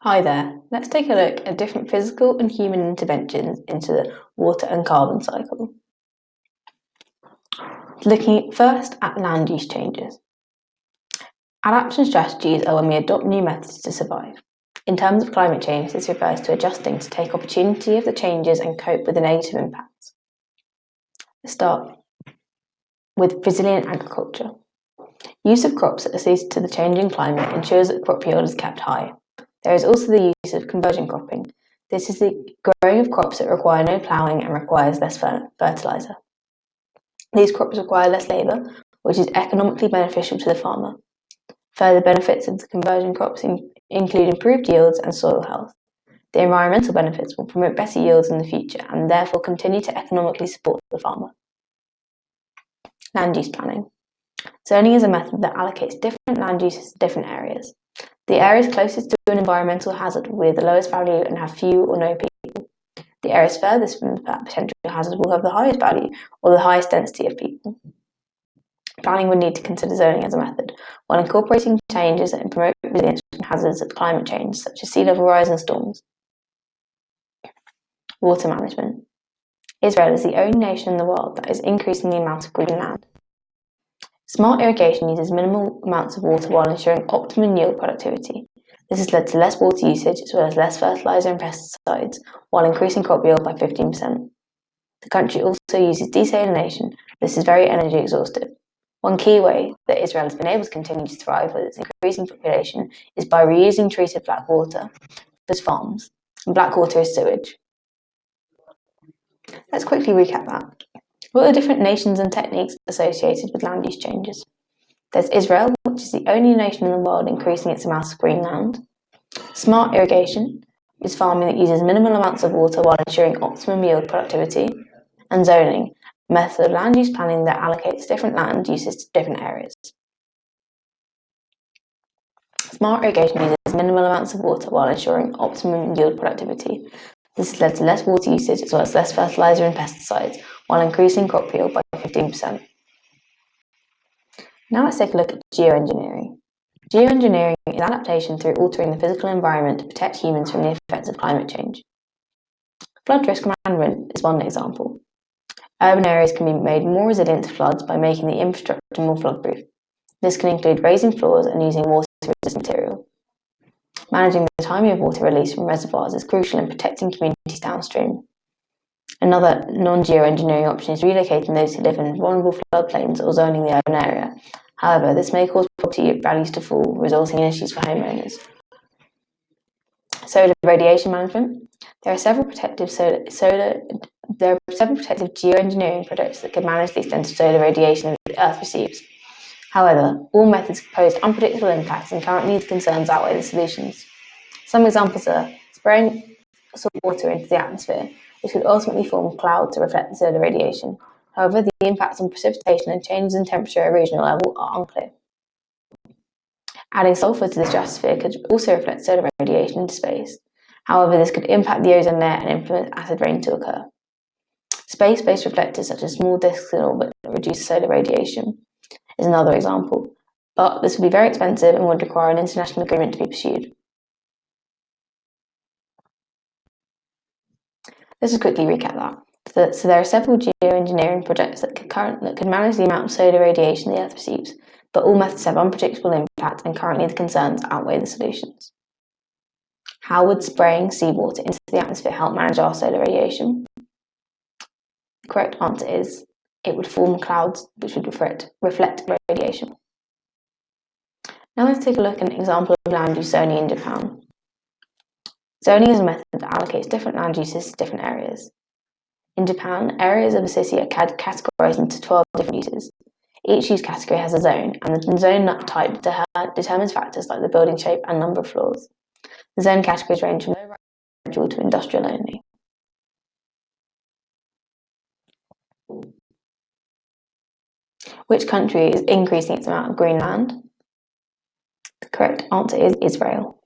Hi there, let's take a look at different physical and human interventions into the water and carbon cycle. Looking first at land use changes. Adaptation strategies are when we adopt new methods to survive. In terms of climate change, this refers to adjusting to take opportunity of the changes and cope with the negative impacts. Let's start with resilient agriculture. Use of crops that are suited to the changing climate ensures that crop yield is kept high. There is also the use of conversion cropping. This is the growing of crops that require no ploughing and requires less fertiliser. These crops require less labour, which is economically beneficial to the farmer. Further benefits of the conversion crops include improved yields and soil health. The environmental benefits will promote better yields in the future and therefore continue to economically support the farmer. Land use planning. Zoning is a method that allocates different land uses to different areas. The areas closest to an environmental hazard will be the lowest value and have few or no people. The areas furthest from that potential hazard will have the highest value or the highest density of people. Planning would need to consider zoning as a method, while incorporating changes that promote resilience from hazards of climate change, such as sea level rise and storms. Water management. Israel is the only nation in the world that is increasing the amount of green land. Smart irrigation uses minimal amounts of water while ensuring optimum yield productivity. This has led to less water usage as well as less fertiliser and pesticides, while increasing crop yield by 15%. The country also uses desalination. This is very energy exhaustive. One key way that Israel has been able to continue to thrive with its increasing population is by reusing treated black water for farms. And black water is sewage. Let's quickly recap that. What are the different nations and techniques associated with land use changes? There's Israel, which is the only nation in the world increasing its amount of green land. Smart irrigation is farming that uses minimal amounts of water while ensuring optimum yield productivity. And zoning, a method of land use planning that allocates different land uses to different areas. Smart irrigation uses minimal amounts of water while ensuring optimum yield productivity. This has led to less water usage as well as less fertiliser and pesticides, while increasing crop yield by 15%. Now let's take a look at geoengineering. Geoengineering is adaptation through altering the physical environment to protect humans from the effects of climate change. Flood risk management is one example. Urban areas can be made more resilient to floods by making the infrastructure more flood-proof. This can include raising floors and using water-resistant material. Managing the timing of water release from reservoirs is crucial in protecting communities downstream. Another non-geoengineering option is relocating those who live in vulnerable floodplains or zoning the urban area. However, this may cause property values to fall, resulting in issues for homeowners. Solar radiation management. There are several protective geoengineering projects that can manage the extent of solar radiation that the Earth receives. However, all methods pose unpredictable impacts and current needs concerns outweigh the solutions. Some examples are spraying salt water into the atmosphere, which could ultimately form cloud to reflect the solar radiation. However, the impacts on precipitation and changes in temperature at a regional level are unclear. Adding sulfur to the stratosphere could also reflect solar radiation into space. However, this could impact the ozone layer and influence acid rain to occur. Space-based reflectors such as small disks in orbit that reduce solar radiation is another example, but this would be very expensive and would require an international agreement to be pursued. Let's just quickly recap that. So there are several geoengineering projects that could manage the amount of solar radiation the Earth receives, but all methods have unpredictable impact and currently the concerns outweigh the solutions. How would spraying seawater into the atmosphere help manage our solar radiation? The correct answer is it would form clouds which would reflect radiation. Now let's take a look at an example of land use zoning in Japan. Zoning is a method that allocates different land uses to different areas. In Japan, areas of a city are categorized into 12 different uses. Each use category has a zone, and the zone type determines factors like the building shape and number of floors. The zone categories range from low residential to industrial only. Which country is increasing its amount of green land? The correct answer is Israel.